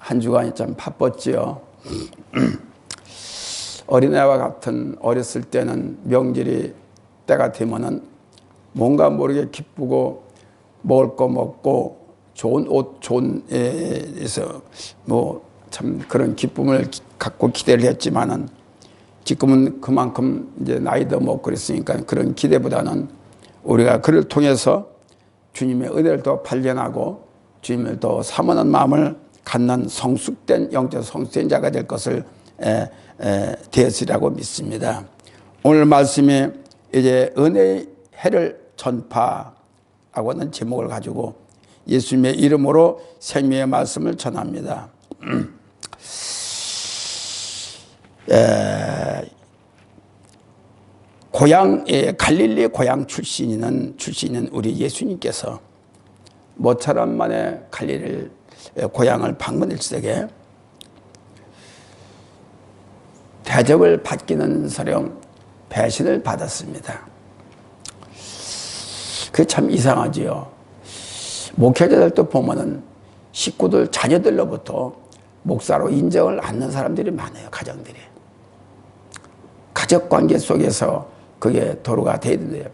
한 주간이 참 바빴지요. 어린애와 같은 어렸을 때는 명절이 때가 되면은 뭔가 모르게 기쁘고 먹을 거 먹고 좋은 옷, 좋은 에서 뭐 참 그런 기쁨을 갖고 기대를 했지만은 지금은 그만큼 이제 나이도 먹고 그랬으니까 그런 기대보다는 우리가 그를 통해서 주님의 은혜를 더 발견하고 주님을 더 사모하는 마음을 갖는 성숙된 영적 성숙된 자가 될 것을 되었으리라고 믿습니다. 오늘 말씀이 이제 은혜의 해를 전파하고 하는 제목을 가지고 예수님의 이름으로 생명의 말씀을 전합니다. 갈릴리 고향 출신인 우리 예수님께서 모처럼 만에 갈릴리 고향을 방문했을 때 대접을 받기는 서령 배신을 받았습니다. 그게 참 이상하지요. 목회자들도 보면은 식구들, 자녀들로부터 목사로 인정을 않는 사람들이 많아요. 가정들이. 가족관계 속에서 그게 도로가 돼야 돼요.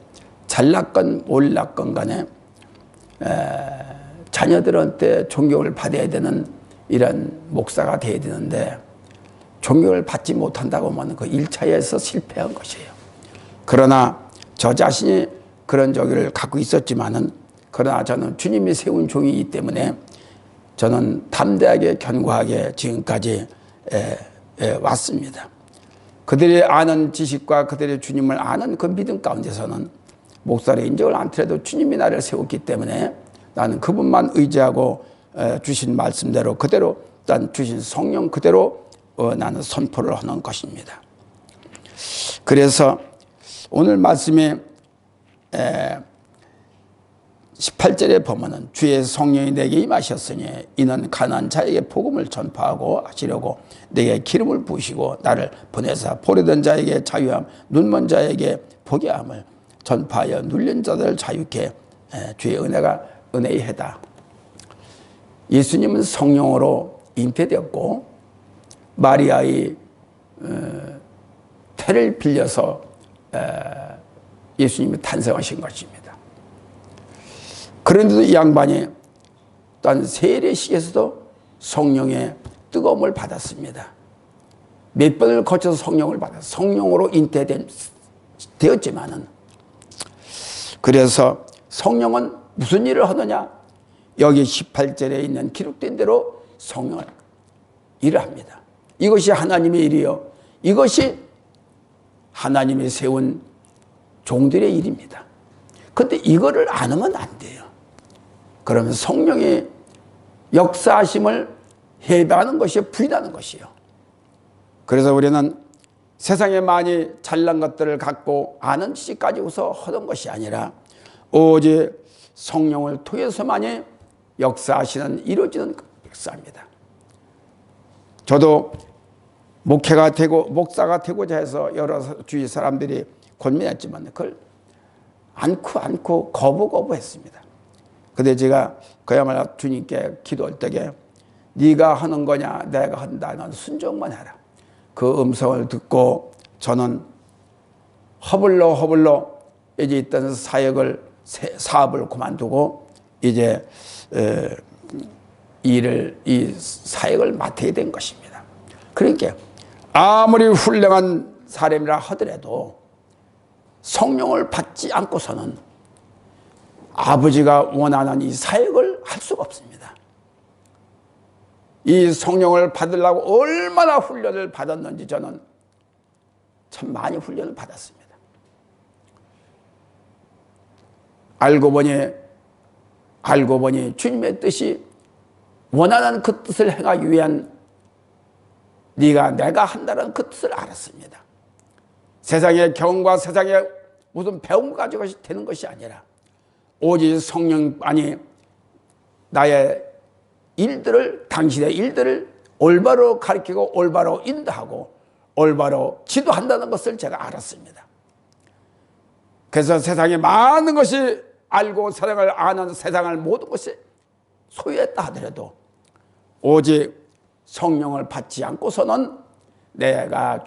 잘났건 몰랐건 간에 자녀들한테 존경을 받아야 되는 이런 목사가 돼야 되는데 존경을 받지 못한다고 하면 그 1차에서 실패한 것이에요. 그러나 저 자신이 그런 저기를 갖고 있었지만은 그러나 저는 주님이 세운 종이기 때문에 저는 담대하게 견고하게 지금까지 왔습니다. 그들이 아는 지식과 그들의 주님을 아는 그 믿음 가운데서는 목사의 인정을 않더라도 주님이 나를 세웠기 때문에 나는 그분만 의지하고 주신 말씀대로 그대로 난 주신 성령 그대로 나는 선포를 하는 것입니다. 그래서 오늘 말씀이 18절에 보면은 주의 성령이 내게 임하셨으니 이는 가난한 자에게 복음을 전파하고 하시려고 내게 기름을 부으시고 나를 보내사 포로된 자에게 자유함 눈먼 자에게 보게 함을 전파하여 눌린 자들을 자유케 주의 은혜가 은혜의 해다. 예수님은 성령으로 잉태되었고 마리아의 태를 빌려서 예수님이 탄생하신 것입니다. 그런데도 이 양반이 또한 세례식에서도 성령의 뜨거움을 받았습니다. 몇 번을 거쳐서 성령을 받았어요. 성령으로 잉태되었지만은 그래서 성령은 무슨 일을 하느냐? 여기 18절에 있는 기록된 대로 성령은 일을 합니다. 이것이 하나님의 일이요. 이것이 하나님이 세운 종들의 일입니다. 그런데 이거를 안 하면 안 돼요. 그러면 성령의 역사하심을 해배하는 것이 부인하는 것이요. 그래서 우리는 세상에 많이 잘난 것들을 갖고 아는 지식 가지고서 하던 것이 아니라 오직 성령을 통해서만이 역사하시는 이루어지는 역사입니다. 저도 목회가 되고 목사가 되고자 해서 여러 주위 사람들이 권면했지만 그걸 않고 거부했습니다. 근데 제가 그야말로 주님께 기도할 때에 네가 하는 거냐 내가 한다 넌 순종만 해라. 그 음성을 듣고 저는 허블로 이제 있던 사업을 그만두고 이제 이 사역을 맡아야 된 것입니다. 그러니까 아무리 훌륭한 사람이라 하더라도 성령을 받지 않고서는 아버지가 원하는 이 사역을 할 수가 없습니다. 이 성령을 받으려고 얼마나 훈련을 받았는지 저는 참 많이 훈련을 받았습니다. 알고 보니 주님의 뜻이 원하는 그 뜻을 행하기 위한 내가 한다는 그 뜻을 알았습니다. 세상의 경험과 세상의 무슨 배움 가지고 되는 것이 아니라 오직 성령만이 나의 일들을 당신의 일들을 올바로 가르치고 올바로 인도하고 올바로 지도한다는 것을 제가 알았습니다. 그래서 세상에 많은 것이 알고 세상을 아는 세상을 모든 것이 소유했다 하더라도 오직 성령을 받지 않고서는 내가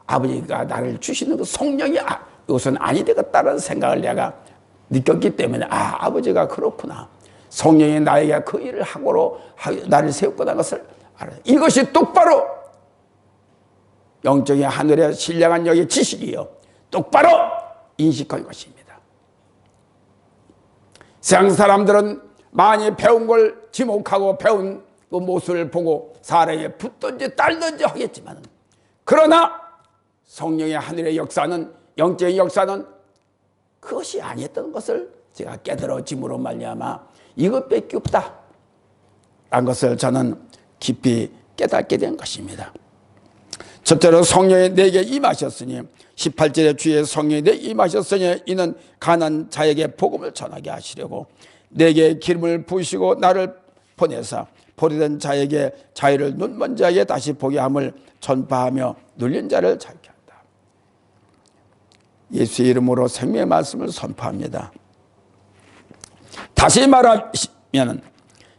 아버지가 나를 주시는 그 성령이 이것은 아니 되겠다는 생각을 내가 느꼈기 때문에 아버지가 그렇구나. 성령이 나에게 그 일을 하고로 나를 세웠구나 것을 알아요. 이것이 똑바로 영적인 하늘의 신령한 여기 지식이요. 똑바로 인식할 것입니다. 세상 사람들은 많이 배운 걸 지목하고 배운 그 모습을 보고 사람에 붙든지 딸든지 하겠지만, 그러나 성령의 하늘의 역사는, 영적인 역사는 그것이 아니었던 것을 제가 깨달아짐으로 말미암아 이것밖에 없다 라는 것을 저는 깊이 깨닫게 된 것입니다. 첫째로 성령이 내게 임하셨으니, 18절에 주의 성령이 내게 임하셨으니 이는 가난한 자에게 복음을 전하게 하시려고 내게 기름을 부으시고 나를 보내사 버리던 자에게 자유를, 눈먼 자에게 다시 보게 함을 전파하며 눌린 자를 자유케 한다. 예수의 이름으로 생명의 말씀을 선포합니다. 다시 말하면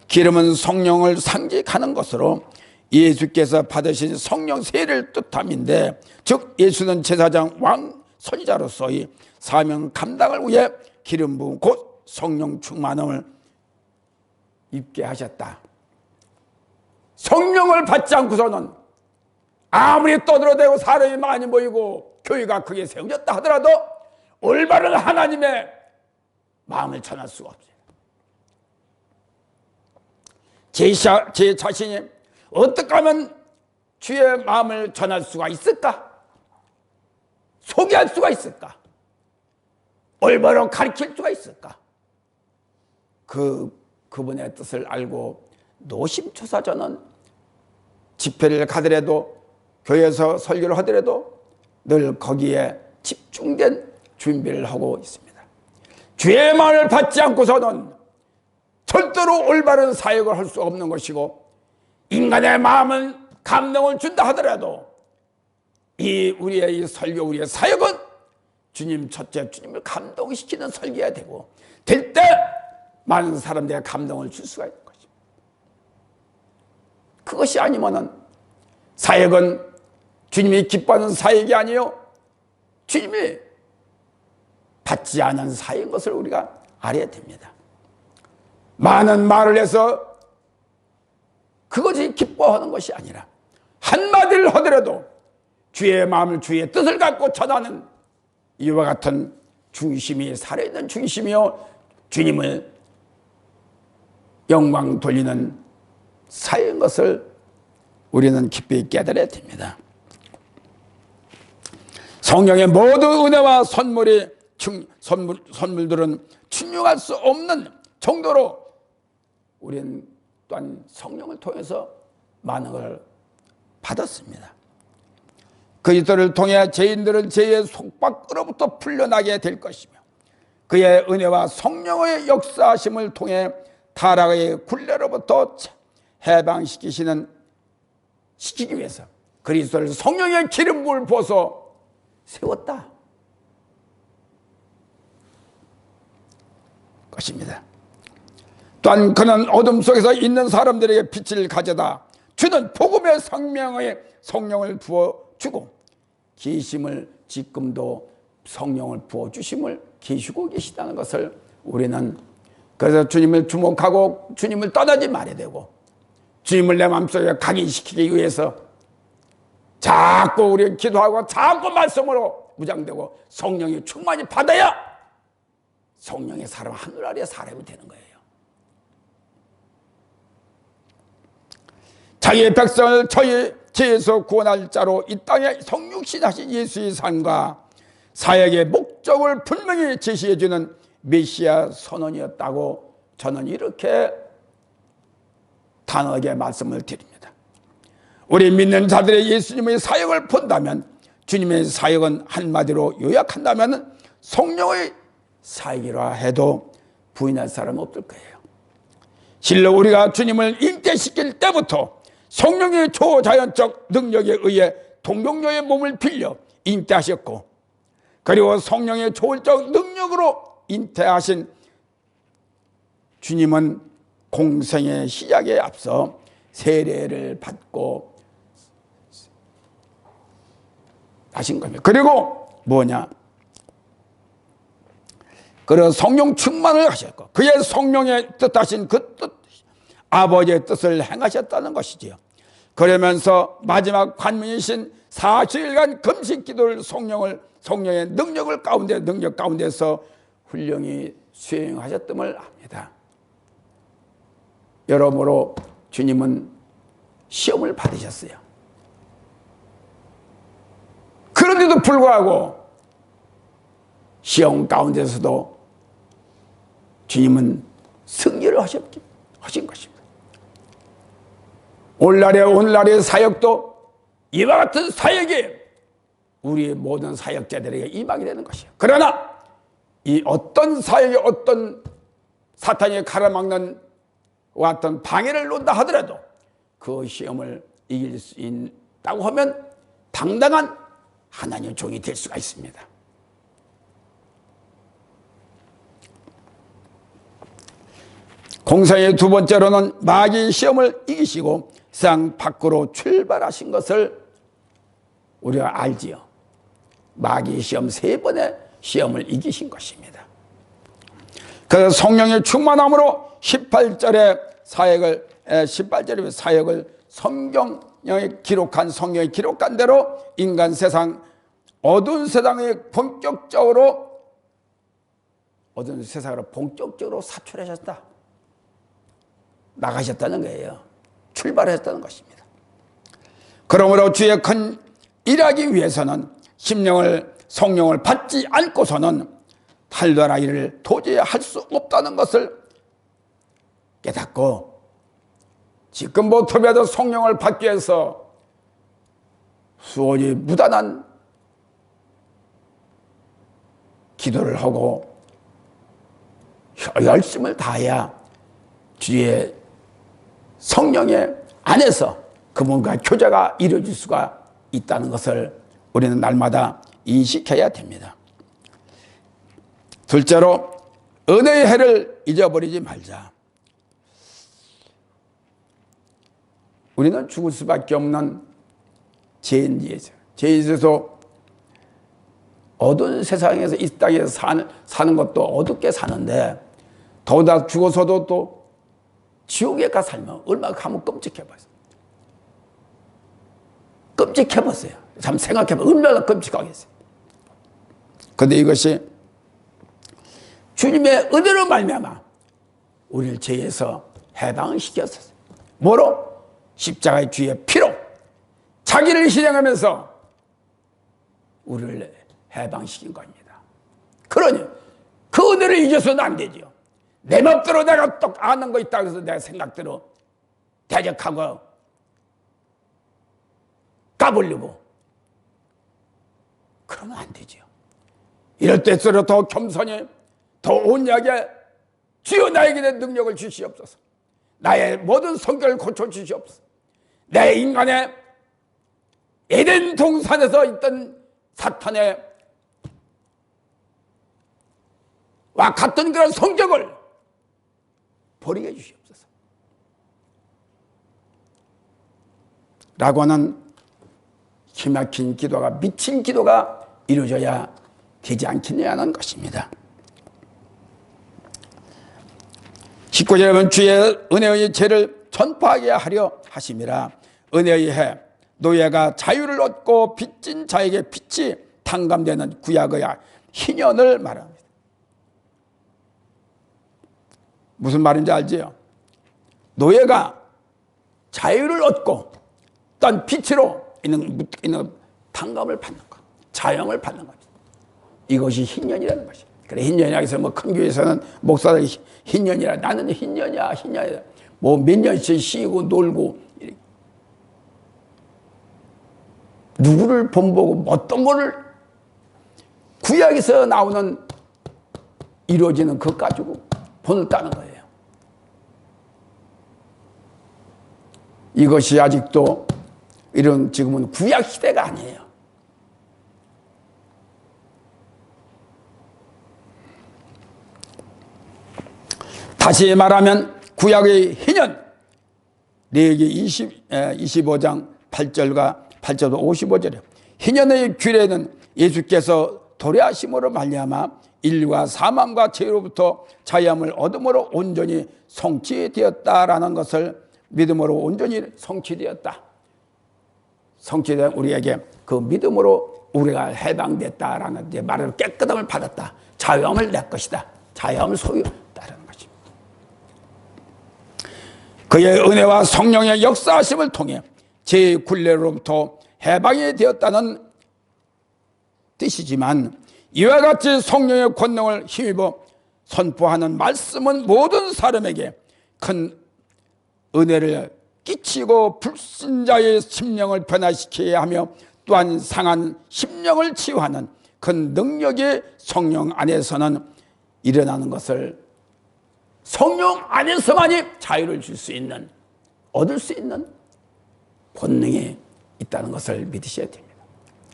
기름은 성령을 상징하는 것으로 예수께서 받으신 성령 세례를 뜻함인데, 즉 예수는 제사장, 왕, 선지자로서의 사명 감당을 위해 기름 부음 곧 성령 충만함을 입게 하셨다. 성령을 받지 않고서는 아무리 떠들어대고 사람이 많이 모이고 교회가 크게 세워졌다 하더라도 올바른 하나님의 마음을 전할 수가 없어요. 제 자신이 어떻게 하면 주의 마음을 전할 수가 있을까? 소개할 수가 있을까? 올바로 가르칠 수가 있을까? 그분의 뜻을 알고 노심초사 저는 집회를 가더라도, 교회에서 설교를 하더라도 늘 거기에 집중된 준비를 하고 있습니다. 주의 마음을 받지 않고서는 절대로 올바른 사역을 할 수 없는 것이고, 인간의 마음은 감동을 준다 하더라도 우리의 이 설교, 우리의 사역은 첫째 주님을 감동시키는 설교가 되고, 될 때 많은 사람들에게 감동을 줄 수가 있는 것입니다. 그것이 아니면은 사역은 주님이 기뻐하는 사역이 아니요, 주님이 받지 않은 사역인 것을 우리가 알아야 됩니다. 많은 말을 해서 그것이 기뻐하는 것이 아니라 한마디를 하더라도 주의 마음을, 주의 뜻을 갖고 전하는 이와 같은 중심이 살아있는 중심이요, 주님을 영광 돌리는 사역인 것을 우리는 깊이 깨달아야 됩니다. 성령의 모든 은혜와 선물들은 충족할 수 없는 정도로 우리는 또한 성령을 통해서 많은 걸 받았습니다. 그리스도를 통해 죄인들은 죄의 속박으로부터 풀려나게 될 것이며, 그의 은혜와 성령의 역사하심을 통해 타락의 굴레로부터 해방시키기 위해서 그리스도를 성령의 기름 부음을 부어서 세웠다 것입니다. 또한 그는 어둠 속에서 있는 사람들에게 빛을 가져다 주는 복음의 생명의 성령을 부어주고, 계심을 지금도 성령을 부어주심을 계시고 계시다는 것을 우리는, 그래서 주님을 주목하고 주님을 떠나지 말아야 되고, 주님을 내 마음속에 각인시키기 위해서 자꾸 우리 기도하고 자꾸 말씀으로 무장되고 성령이 충만히 받아야 성령의 사람, 하늘 아래의 사람이 되는 거예요. 자기의 백성을 저희 죄에서 구원할 자로 이 땅에 성육신하신 예수의 삶과 사역의 목적을 분명히 제시해주는 메시아 선언이었다고 저는 이렇게 단호하게 말씀을 드립니다. 우리 믿는 자들의 예수님의 사역을 본다면, 주님의 사역은 한마디로 요약한다면 성령의 사역이라 해도 부인할 사람은 없을 거예요. 실로 우리가 주님을 잉태시킬 때부터 성령의 초자연적 능력에 의해 동정녀의 몸을 빌려 잉태하셨고, 그리고 성령의 초월적 능력으로 잉태하신 주님은 공생의 시작에 앞서 세례를 받고 하신 겁니다. 그리고 뭐냐? 그런 성령 충만을 하셨고 그의 성령의 뜻하신 그 뜻, 아버지의 뜻을 행하셨다는 것이지요. 그러면서 마지막 관문이신 40일간 금식 기도를 성령의 능력 가운데서 훌륭히 수행하셨음을 압니다. 여러모로 주님은 시험을 받으셨어요. 그런데도 불구하고 시험 가운데서도 주님은 승리를 하신 것입니다. 오늘날의 사역도 이와 같은 사역이 우리 모든 사역자들에게 임하게 되는 것이에요. 그러나 이 어떤 사역이 어떤 사탄이 가로막는 어떤 방해를 놓는다 하더라도 그 시험을 이길 수 있다고 하면 당당한 하나님의 종이 될 수가 있습니다. 공생의 두 번째로는 마귀의 시험을 이기시고 세상 밖으로 출발하신 것을 우리가 알지요. 마귀의 시험 3번의 시험을 이기신 것입니다. 그 성령의 충만함으로 18절의 사역을 성경에 기록한 대로 인간 세상 어두운 세상에 본격적으로 사출하셨다. 나가셨다는 거예요. 출발하셨다는 것입니다. 그러므로 주의 큰 일하기 위해서는 성령을 받지 않고서는 탈도라 일을 도저히 할 수 없다는 것을 깨닫고 지금부터라도 성령을 받기 위해서 수월히 무단한 기도를 하고 열심을 다해야 주의 성령의 안에서 그분과 교제가 이루어질 수가 있다는 것을 우리는 날마다 인식해야 됩니다. 둘째로 은혜의 해를 잊어버리지 말자. 우리는 죽을 수밖에 없는 죄인에서 어두운 세상에서 이 땅에서 사는 것도 어둡게 사는데 더구나 죽어서도 또 지옥에 가 살면 얼마나 가면 끔찍해봤어요. 끔찍해봤어요. 참 생각해보면 얼마나 끔찍하겠어요. 그런데 이것이 주님의 은혜로 말미암아 우리를 죄에서 해방을 시켰어요. 뭐로? 십자가의 주의 피로 자기를 희생하면서 우리를 해방시킨 겁니다. 그러니 그 은혜를 잊어서는 안 되죠. 내 맘대로 내가 또 아는 거 있다고 해서 내 생각대로 대적하고 까불려고 그러면 안 되죠. 이럴 때일수록 더 겸손히 더 온유하게 주여 나에게 내 능력을 주시옵소서. 나의 모든 성격을 고쳐주시옵소서. 내 인간의 에덴 동산에서 있던 사탄의 와 같은 그런 성격을 버리게 해주시옵소서. 라고 하는 기막힌 기도가 미친 기도가 이루어져야 되지 않겠냐 하는 것입니다. 19절에 주의 은혜의 죄를 전파하게 하려 하심이라. 은혜의 해 노예가 자유를 얻고 빚진 자에게 빚이 탕감되는 구약의 희년을 말합니다. 무슨 말인지 알지요? 노예가 자유를 얻고 어떤 빚으로 있는 탕감을 받는 것, 자영을 받는 겁니다. 이것이 희년이라는 것이에요. 그래, 희년이라 해서 큰 교회에서는 목사들이 희년이라, 나는 희년이야 뭐 몇 년씩 쉬고 놀고 이렇게. 누구를 본보고 어떤 거를 구약에서 나오는 이루어지는 것 가지고 본을 따는 거예요. 이것이 아직도 이런 지금은 구약 시대가 아니에요. 다시 말하면 구약의 희년, 레위기 25장 8절과 55절에 희년의 규례는 예수께서 도래하심으로 말미암아 인류가 사망과 죄로부터 자유함을 얻음으로 온전히 성취되었다라는 것을 믿음으로 온전히 성취되었다. 성취된 우리에게 그 믿음으로 우리가 해방됐다라는 이제 말을 깨끗함을 받았다. 자유함을 내 것이다. 자유함을 소유했다라는 것입니다. 그의 은혜와 성령의 역사하심을 통해 죄의 굴레로부터 해방이 되었다는 뜻이지만 이와 같이 성령의 권능을 힘입어 선포하는 말씀은 모든 사람에게 큰 은혜를 끼치고 불신자의 심령을 변화시켜야 하며 또한 상한 심령을 치유하는 큰 능력이 성령 안에서는 일어나는 것을 성령 안에서만이 자유를 줄 수 있는, 얻을 수 있는 권능이 있다는 것을 믿으셔야 됩니다.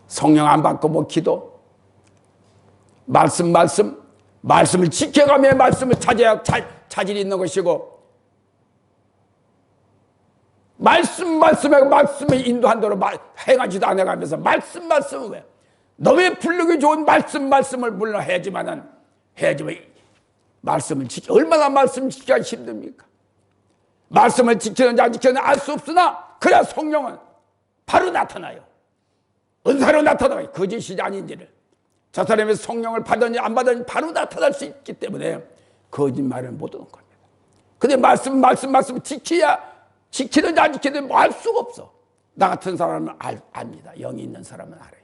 성령 안 받고 뭐 기도, 말씀을 지켜가며 말씀을 찾아야 자질이 있는 것이고, 말씀에 인도한 대로 행하지도 않아가면서 말씀을 왜? 너의 불르기 좋은 말씀을 물론 해야지만 말씀을 얼마나 말씀을 지키기가 힘듭니까? 말씀을 지키는지 안 지키는지 알 수 없으나 그래야 성령은 바로 나타나요. 은사로 나타나요. 거짓이지 아닌지를. 저 사람이 성령을 받았는지 안 받았는지 바로 나타날 수 있기 때문에 거짓말을 못 하는 겁니다. 근데 말씀 지키는지 안 지키는지 알 수가 없어. 나 같은 사람은 압니다. 영이 있는 사람은 알아요.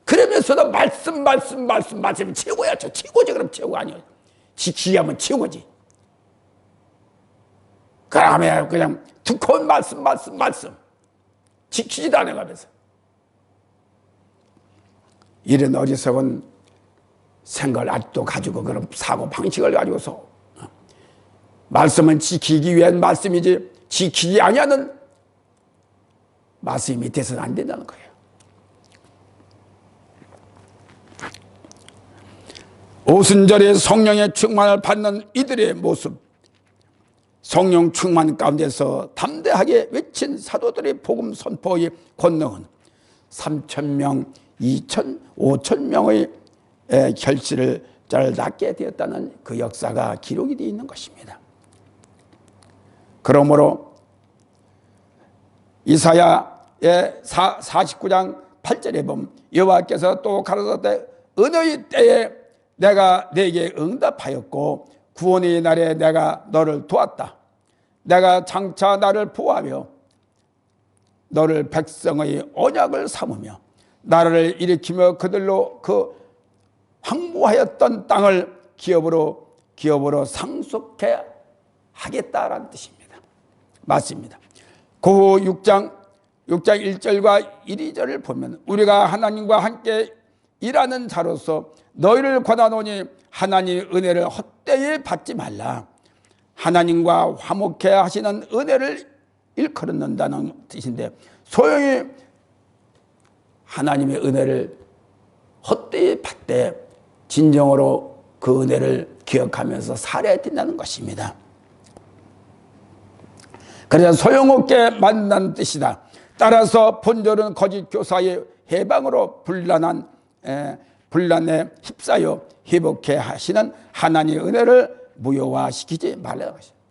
그러면서도 말씀이 최고야. 저 최고지. 그럼 최고 아니에요. 지키기 하면 최고지. 그러면 그냥 두꺼운 말씀 지키지도 않아가면서 이런 어리석은 생각을 아직도 가지고 그런 사고 방식을 가지고서 말씀은 지키기 위한 말씀이지 지키지 아니하는 말씀이 돼서는 안 된다는 거예요. 오순절에 성령의 충만을 받는 이들의 모습, 성령 충만 가운데서 담대하게 외친 사도들의 복음 선포의 권능은 3,000명, 2,000, 5,000명의 결실을 잘 낳게 되었다는 그 역사가 기록이 되어 있는 것입니다. 그러므로 이사야의 49장 8절에 보면 여호와께서 또 가라사대 은혜의 때에 내가 네게 응답하였고 구원의 날에 내가 너를 도왔다. 내가 장차 나를 보호하며 너를 백성의 언약을 삼으며 나라를 일으키며 그들로 그 황무하였던 땅을 기업으로 상속해 하겠다라는 뜻입니다. 맞습니다. 고호 6장 1절과 2절을 보면 우리가 하나님과 함께 일하는 자로서 너희를 권하노니 하나님의 은혜를 헛되이 받지 말라. 하나님과 화목해 하시는 은혜를 일컬는다는 뜻인데 소용이 하나님의 은혜를 헛되이 받되 진정으로 그 은혜를 기억하면서 살아야 된다는 것입니다. 그래서 소용없게 만난 뜻이다. 따라서 본절은 거짓 교사의 해방으로 분란에 휩싸여 회복해 하시는 하나님의 은혜를 무효화시키지 말라는 것입니다.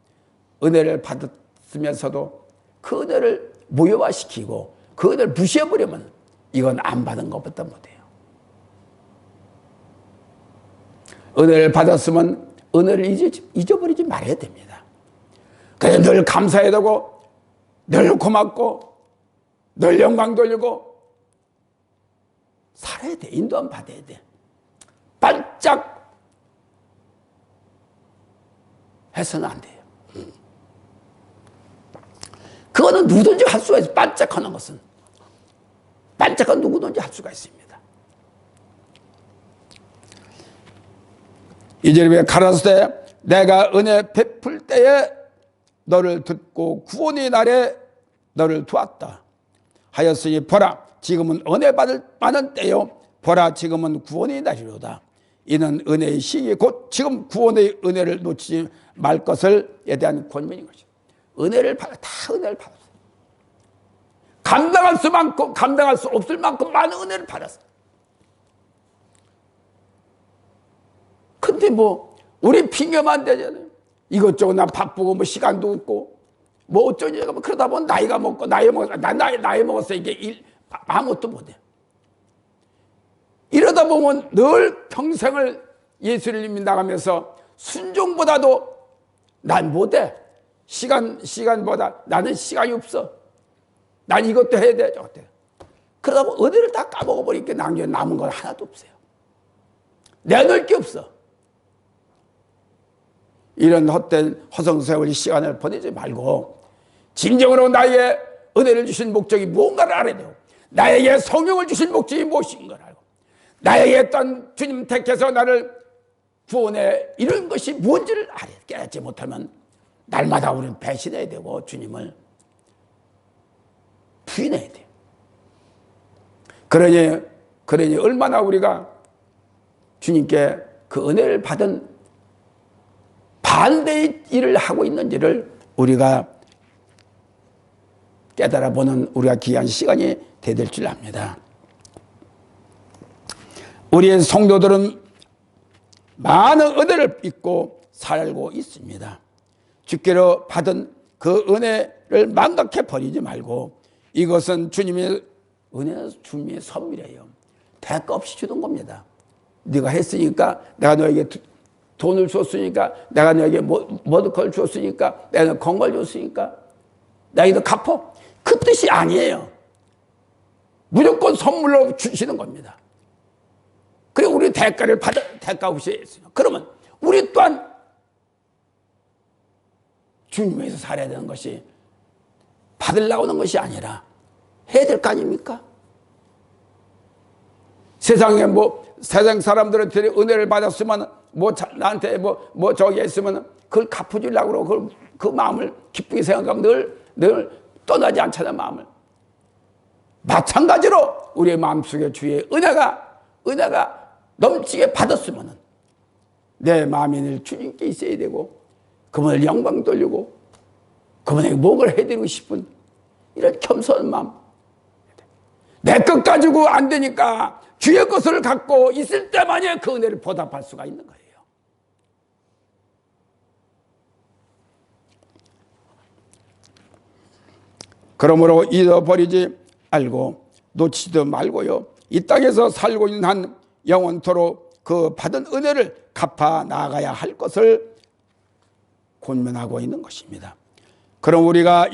은혜를 받았으면서도 그 은혜를 무효화시키고 그 은혜를 무시해버리면 이건 안 받은 것보다 못해요. 은혜를 받았으면 은혜를 잊어버리지 말아야 됩니다. 그래서 늘 감사해야 되고 늘 고맙고 늘 영광 돌리고 살아야 돼. 인도함 받아야 돼. 반짝 해서는 안 돼요. 그거는 누구든지 할 수가 있어요. 반짝하는 것은. 반짝한 누구든지 할 수가 있습니다. 이제 가라사대 내가 은혜 베풀 때에 너를 듣고 구원의 날에 너를 도왔다 하였으니 보라 지금은 은혜 받는 때요 보라 지금은 구원의 날이로다. 이는 은혜의 시기 곧 지금 구원의 은혜를 놓치지 말 것을에 대한 권면인 것입니다. 은혜를 받아. 다 은혜를 받았어요. 감당할 수만큼, 감당할 수 없을 만큼 많은 은혜를 받았어요. 근데 뭐 우리 핑계만 대잖아요. 이것저것 나 바쁘고 뭐 시간도 없고 뭐 어쩌니 그러다 보면 나이가 먹고 나이 먹었어 이게 아무것도 못해. 이러다 보면 늘 평생을 예수를 믿나가면서 순종보다도 난 못해. 시간보다 나는 시간이 없어. 난 이것도 해야 돼 저것도 해야 돼. 그러다 보면 은혜를 다 까먹어버리니까 남은 건 하나도 없어요. 내놓을 게 없어. 이런 헛된 허송세월 시간을 보내지 말고 진정으로 나에게 은혜를 주신 목적이 무언가를 알아야 돼요. 나에게 성령을 주신 목적이 무엇인가를 알고 나에게 어떤 주님 택해서 나를 구원해 이런 것이 무엇인지를 알아야 깨닫지 못하면 날마다 우리는 배신해야 되고 주님을 부인해야 돼요. 그러니 얼마나 우리가 주님께 그 은혜를 받은 반대의 일을 하고 있는지를 우리가 깨달아보는 우리가 귀한 시간이 되될 줄 압니다. 우리의 성도들은 많은 은혜를 입고 살고 있습니다. 주께로 받은 그 은혜를 망각해 버리지 말고 이것은 주님의 은혜는 주님의 선물이에요. 대가 없이 주는 겁니다. 네가 했으니까 내가 너에게 돈을 줬으니까 내가 너에게 머드컬 줬으니까 내가 건걸 줬으니까 나에게도 갚어. 그 뜻이 아니에요. 무조건 선물로 주시는 겁니다. 그리고 우리 대가를 대가 없이 했어요. 그러면 우리 또한 주님 위해서 살아야 되는 것이 받으려고 하는 것이 아니라 해야 될 거 아닙니까? 세상에 세상 사람들한테 은혜를 받았으면 나한테 저기 했으면 그걸 갚아주려고 그러고 그 마음을 기쁘게 생각하면 늘 떠나지 않잖아, 마음을. 마찬가지로 우리의 마음속에 주의 은혜가 넘치게 받았으면 내 마음이 늘 주님께 있어야 되고 그분을 영광 돌리고 그분에게 목을 해드리고 싶은 이런 겸손한 마음. 내 것 가지고 안 되니까 주의 것을 갖고 있을 때만이 그 은혜를 보답할 수가 있는 거예요. 그러므로 잊어버리지 말고 놓치지도 말고요. 이 땅에서 살고 있는 한 영원토록 그 받은 은혜를 갚아 나가야 할 것을 권면하고 있는 것입니다. 그럼 우리가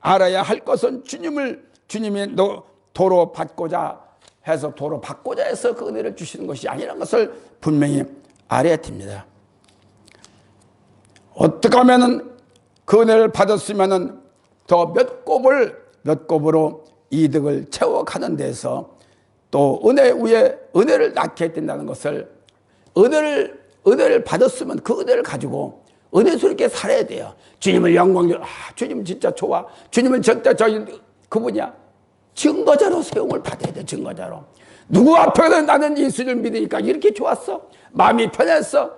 알아야 할 것은 주님이 도로 받고자 해서 그 은혜를 주시는 것이 아니라는 것을 분명히 알아야 됩니다. 어떻게 하면 그 은혜를 받았으면 더 몇 곱으로 이득을 채워가는 데서 또 은혜 위에 은혜를 낳게 된다는 것을 은혜를 받았으면 그 은혜를 가지고 은혜스럽게 살아야 돼요. 주님을 주님 진짜 좋아. 주님은 진짜 그분이야. 증거자로 사용을 받아야 돼. 증거자로. 누구 앞에서 나는 예수를 믿으니까 이렇게 좋았어. 마음이 편했어.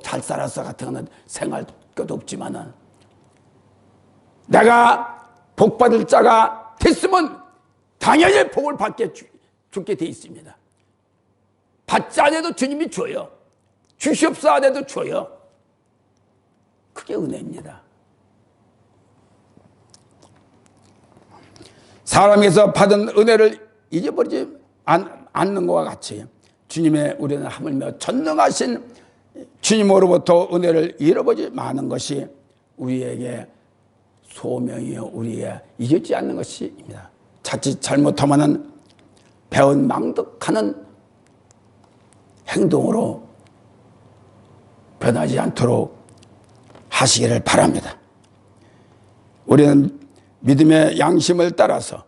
잘 살았어 같은 거는 생활 것도 없지만은 내가 복 받을 자가 됐으면 당연히 복을 받게 돼 있습니다. 받지 않아도 주님이 줘요. 주시옵사 안 해도 줘요. 그게 은혜입니다. 사람에서 받은 은혜를 잊어버리지 않는 것과 같이 주님의 우리는 하물며 전능하신 주님으로부터 은혜를 잃어버리지 마는 것이 우리에게 소명이요 우리의 잊지 않는 것입니다. 자칫 잘못하면 배운 망덕하는 행동으로 변하지 않도록 하시기를 바랍니다. 우리는 믿음의 양심을 따라서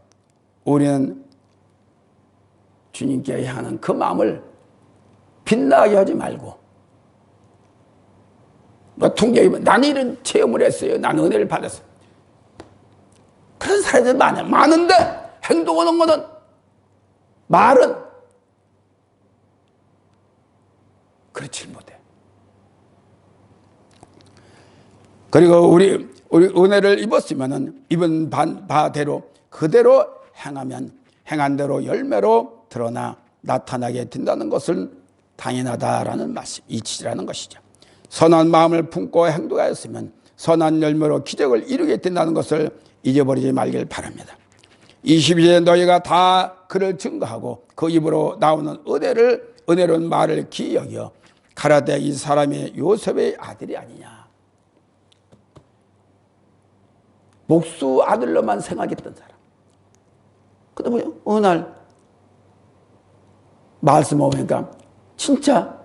우리는 주님께 향하는 그 마음을 빛나게 하지 말고 통계이면 나는 이런 체험을 했어요. 나는 은혜를 받았어요. 그런 사람들이 많은데 행동하는 거는 말은 그렇지 못해. 그리고 우리 은혜를 입었으면은 입은 바대로 그대로 행한 대로 열매로 드러나 나타나게 된다는 것을 당연하다라는 말씀, 이치라는 것이죠. 선한 마음을 품고 행동하였으면 선한 열매로 기적을 이루게 된다는 것을 잊어버리지 말길 바랍니다. 22절에 너희가 다 그를 증거하고 그 입으로 나오는 은혜로운 말을 기이 여겨 가라되 이 사람이 요셉의 아들이 아니냐. 목수 아들로만 생각했던 사람. 그런데 어느 날 말씀 오니까 진짜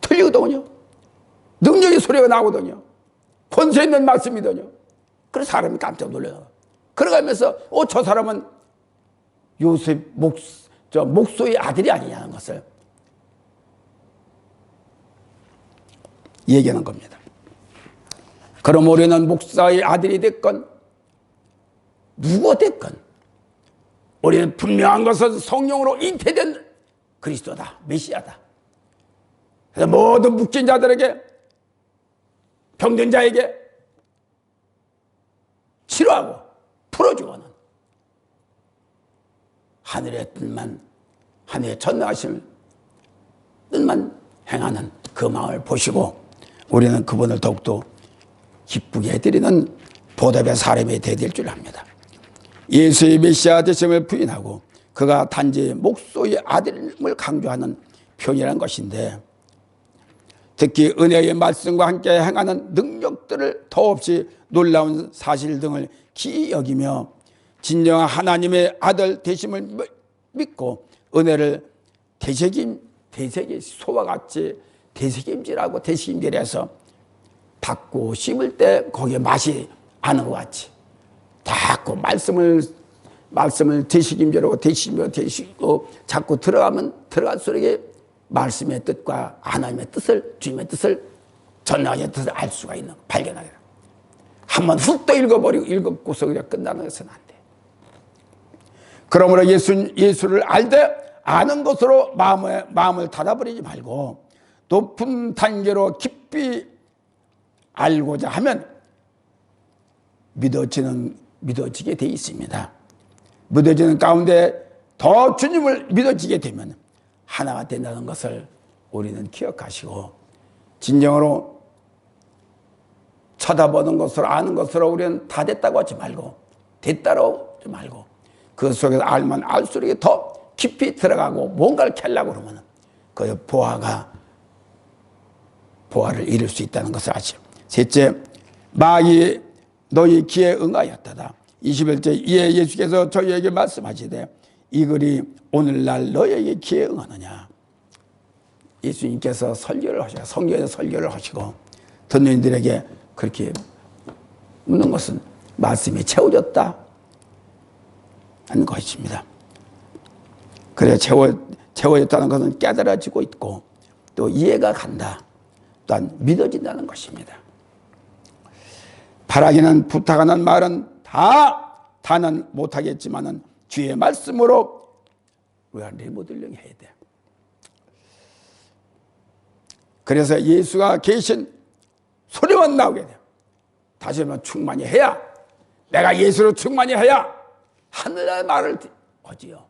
틀리거든요. 능력의 소리가 나오거든요. 권세 있는 말씀이거든요. 그래서 사람이 깜짝 놀라요. 그러가면서 저 사람은 요셉 목수의 아들이 아니냐는 것을 얘기하는 겁니다. 그럼 우리는 목사의 아들이 됐건 누가 됐건 우리는 분명한 것은 성령으로 잉태된 그리스도다, 메시아다. 그래서 모든 묶인 자들에게, 병든 자에게 치료하고 풀어주고는 하늘의 뜻만, 하늘의 전능하신 뜻만 행하는 그 마음을 보시고 우리는 그분을 더욱더 기쁘게 해드리는 보답의 사람이 되어야 줄 압니다. 예수의 메시아 되심을 부인하고 그가 단지 목소의 아들임을 강조하는 표현이라는 것인데, 특히 은혜의 말씀과 함께 행하는 능력들을 더없이 놀라운 사실 등을 기이 여기며 진정한 하나님의 아들 되심을 믿고 은혜를 소와 같이 되새김질하고 되새김질해서 닦고 씹을 때 거기에 맛이 아는 것 같이 자꾸 말씀을 되새김질하고 되새기고 자꾸 들어갈수록 말씀의 뜻과 하나님의 뜻을, 주님의 뜻을, 전능의 뜻을 알 수가 있는, 발견하게. 한번 훅 또 읽었고서 그냥 끝나는 것은 안 돼. 그러므로 예수를 알되 아는 것으로 마음을 닫아버리지 말고 높은 단계로 깊이 알고자 하면 믿어지게 돼 있습니다. 믿어지는 가운데 더 주님을 믿어지게 되면 하나가 된다는 것을 우리는 기억하시고, 진정으로 쳐다보는 것으로 아는 것으로 우리는 다 됐다고 하지 말고, 됐다고 하지 말고, 그 속에서 알면 알수록 더 깊이 들어가고 뭔가를 캐려고 그러면 그 보화를 이룰 수 있다는 것을 아시오. 셋째, 마귀 너희 기에 응하였다다. 21절, 이에 예수께서 저희에게 말씀하시되 이 글이 오늘날 너희에게 기에 응하느냐. 예수님께서 설교를 하시고 성경에서 설교를 하시고 듣는 이들에게 그렇게 묻는 것은 말씀이 채워졌다 하는 것입니다. 그래 채워졌다는 것은 깨달아지고 있고 또 이해가 간다, 또한 믿어진다는 것입니다. 바라기는 부탁하는 말은 다는 못하겠지만은 주의 말씀으로 우리가 리모델링 해야 돼. 그래서 예수가 계신 소리만 나오게 돼요. 다시 한번 충만히 해야, 내가 예수로 충만히 해야 하늘의 말을 하지요.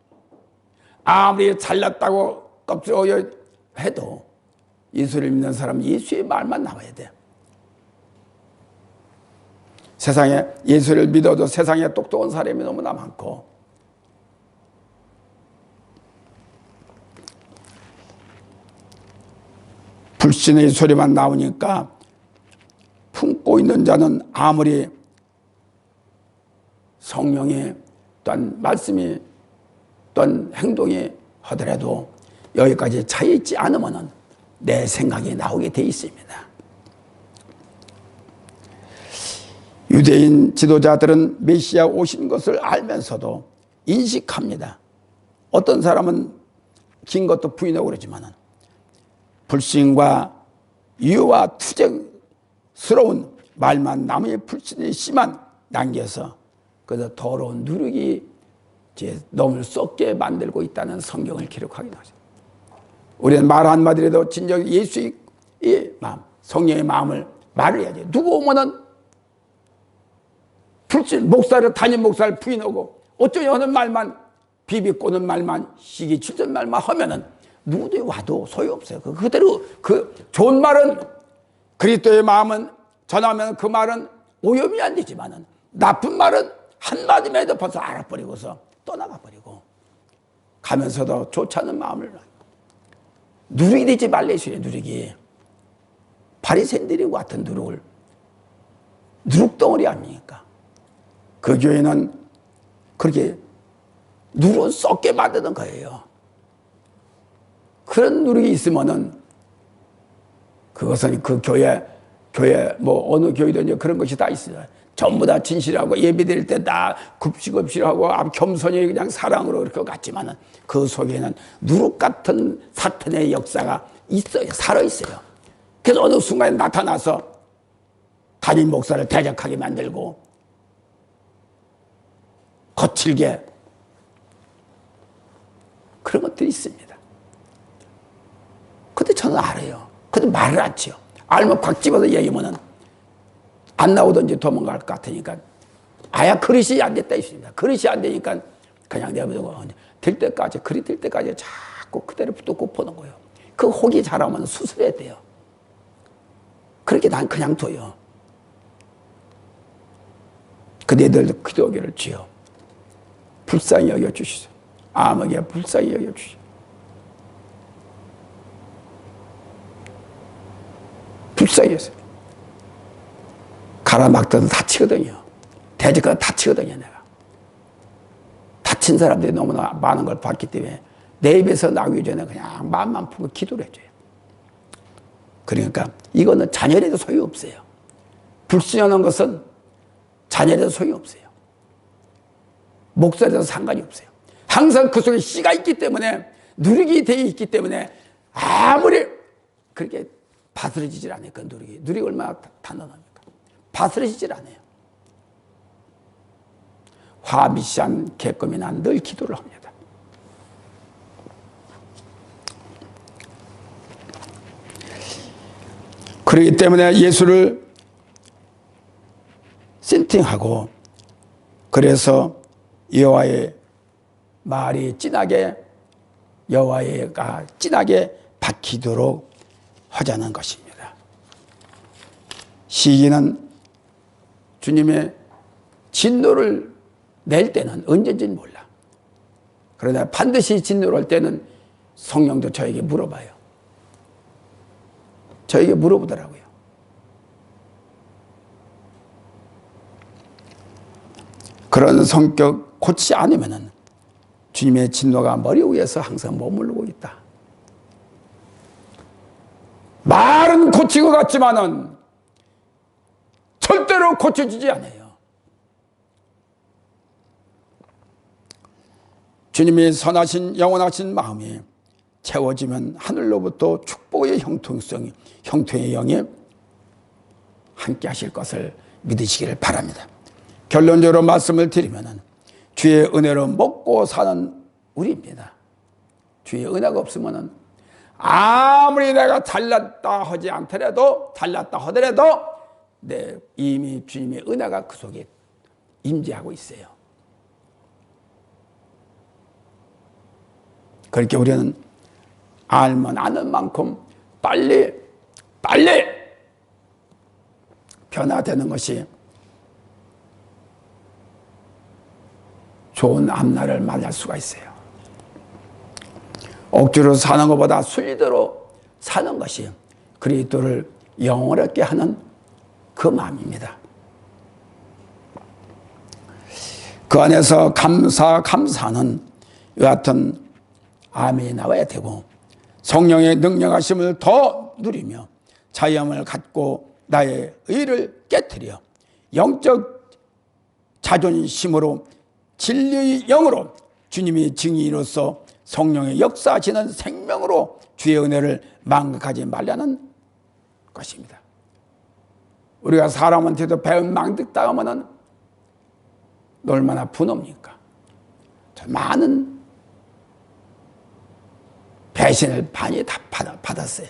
아무리 잘났다고 껍질어여 해도 예수를 믿는 사람은 예수의 말만 나와야 돼. 세상에 예수를 믿어도 세상에 똑똑한 사람이 너무나 많고, 불신의 소리만 나오니까 품고 있는 자는 아무리 성령의 또한 말씀이 또한 행동이 하더라도 여기까지 차있지 않으면 내 생각이 나오게 돼 있습니다. 유대인 지도자들은 메시아 오신 것을 알면서도 인식합니다. 어떤 사람은 긴 것도 부인하고 그러지만 불신과 유와 투쟁스러운 말만 남의 불신이 심한 남겨서 그래서 더러운 누룩이 너무 썩게 만들고 있다는 성경을 기록하기도 하죠. 우리는 말 한마디라도 진정 예수의 마음, 성령의 마음을 말을 해야지. 누구 오면은 불신 목사를 담임 목사를 부인하고 어쩌냐 하는 말만 비비꼬는 말만 시기 출전 말만 하면은 누구도 와도 소용없어요. 그대로 그 좋은 말은 그리스도의 마음은 전하면 그 말은 오염이 안 되지만은 나쁜 말은 한마디만 해도 벌써 알아버리고서 떠나가 버리고 가면서도 좋지 않은 마음을 누룩이 되지 말래시래. 누룩이 바리새인들이 같은 누룩을 누룩덩어리 아닙니까? 그 교회는 그렇게 누룩을 썩게 만드는 거예요. 그런 누룩이 있으면은 그것은 그 교회 뭐 어느 교회든지 그런 것이 다 있어요. 전부 다 진실하고 예배드릴 때 다 굽시굽시하고 겸손히 그냥 사랑으로 이렇게 갔지만은 그 속에는 누룩 같은 사탄의 역사가 있어요. 살아 있어요. 그래서 어느 순간에 나타나서 담임 목사를 대적하게 만들고 거칠게 그런 것들이 있습니다. 근데 저는 알아요. 근데 말을 안 치요. 알면 꽉 집어서 얘기하면은 안 나오든지 도망갈 것 같으니까 아야 그릇이 안 됐다 있습니다. 그릇이 안 되니까 그냥 내버리고 될 때까지 그릇 될 때까지 자꾸 그대로 또 퍼는 거예요. 그 혹이 자라면 수술해야 돼요. 그렇게 난 그냥 둬요. 그대들도 기도하기를 주여 불쌍히 여겨주시소. 암에게 불쌍히 여겨주시오. 불쌍히 여세요. 가라막혀도 다치거든요. 대적가도 다치거든요. 내가 다친 사람들이 너무나 많은 걸 봤기 때문에 내 입에서 나오기 전에 그냥 마음만 품고 기도를 해줘요. 그러니까 이거는 자녀라도 소용없어요. 불순종하는 것은 자녀라도 소용없어요. 목사라도 상관이 없어요. 항상 그 속에 씨가 있기 때문에 누룩이 되어 있기 때문에 아무리 그렇게 바스러지질 않아요. 그 누룩이 얼마나 단단합니까? 바스러지질 않아요. 화미시한 개껌이나 늘 기도를 합니다. 그렇기 때문에 예수를 센팅하고 그래서 여호와의 말이 진하게 여호와가 진하게 박히도록 하자는 것입니다. 시기는 주님의 진노를 낼 때는 언제인지는 몰라. 그러나 반드시 진노를 할 때는 성령도 저에게 물어봐요. 저에게 물어보더라고요. 그런 성격 고치지 않으면은 주님의 진노가 머리 위에서 항상 머무르고 있다. 말은 고치고 갔지만은 절대로 고쳐지지 않아요. 주님의 선하신 영원하신 마음이 채워지면 하늘로부터 축복의 형통성이 형통의 영이 함께 하실 것을 믿으시기를 바랍니다. 결론적으로 말씀을 드리면은 주의 은혜로 먹고 사는 우리입니다. 주의 은혜가 없으면은 아무리 내가 잘났다 하지 않더라도 잘났다 하더라도 이미 주님의 은혜가 그 속에 임재하고 있어요. 그렇게 우리는 알면 아는 만큼 빨리 변화되는 것이 좋은 앞날을 맞이할 수가 있어요. 억지로 사는 것보다 순리대로 사는 것이 그리스도를 영원하게 하는 그 마음입니다. 그 안에서 감사하는 이와 같은 아멘이 나와야 되고 성령의 능력하심을 더 누리며 자유함을 갖고 나의 의를 깨트려 영적 자존심으로 진리의 영으로 주님의 증인으로서 성령의 역사하시는 생명으로 주의 은혜를 망각하지 말라는 것입니다. 우리가 사람한테도 배은 망득당하면 얼마나 분합니까? 많은 배신을 많이 다 받았어요.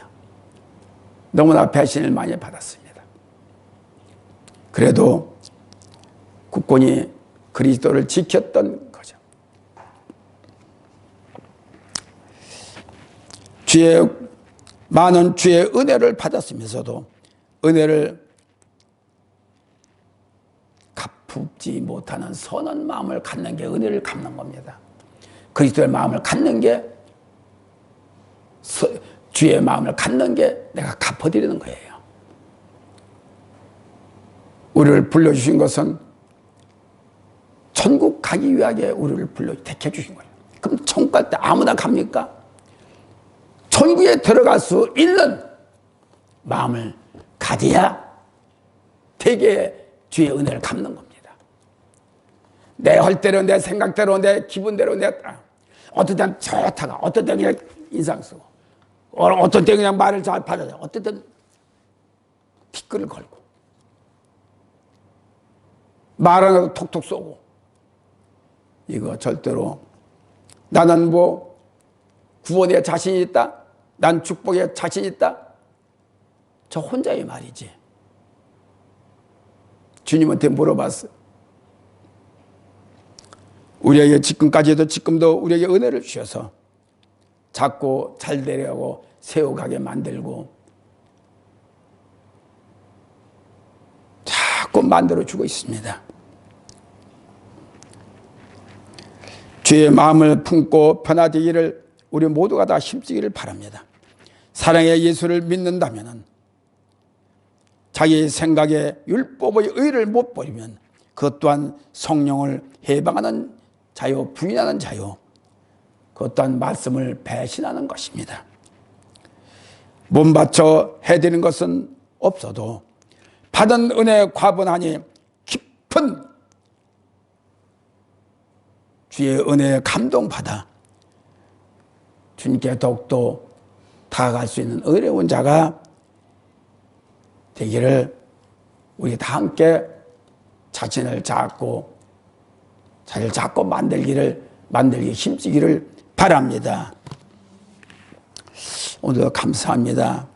너무나 배신을 많이 받았습니다. 그래도 국군이 그리스도를 지켰던 거죠. 많은 주의 은혜를 받았으면서도 은혜를 갚지 못하는 선한 마음을 갖는 게 은혜를 갚는 겁니다. 그리스도의 마음을 갖는 게, 주의 마음을 갖는 게 내가 갚아드리는 거예요. 우리를 불러주신 것은 천국 가기 위하게 우리를 택해 주신 거예요. 그럼 천국 갈 때 아무나 갑니까? 천국에 들어갈 수 있는 마음을 가져야 되게 주의 은혜를 갚는 겁니다. 내 헐대로, 내 생각대로, 내 기분대로, 어떤 때는 좋다가, 어떤 때는 그냥 인상 쓰고, 어떤 때는 그냥 말을 잘 받아요. 어떤 때는 티끌을 걸고, 말 안 해도 톡톡 쏘고. 이거 절대로 나는 뭐 구원에 자신이 있다? 난 축복에 자신 있다? 저 혼자의 말이지. 주님한테 물어봤어요. 우리에게 지금도 우리에게 은혜를 주셔서 자꾸 잘 되려고 세워가게 만들고 자꾸 만들어주고 있습니다. 주의 마음을 품고 변화되기를 우리 모두가 다 힘쓰기를 바랍니다. 사랑의 예수를 믿는다면 자기의 생각에 율법의 의를 못 버리면 그것 또한 성령을 해방하는 자유, 부인하는 자유, 그것 또한 말씀을 배신하는 것입니다. 몸 바쳐 해드리는 것은 없어도 받은 은혜 과분하니 깊은 주의 은혜에 감동받아 주님께 더욱더 다가갈 수 있는 어려운 자가 되기를 우리 다 함께 자신을 잡고 자기를 잡고 만들기 힘쓰기를 바랍니다. 오늘도 감사합니다.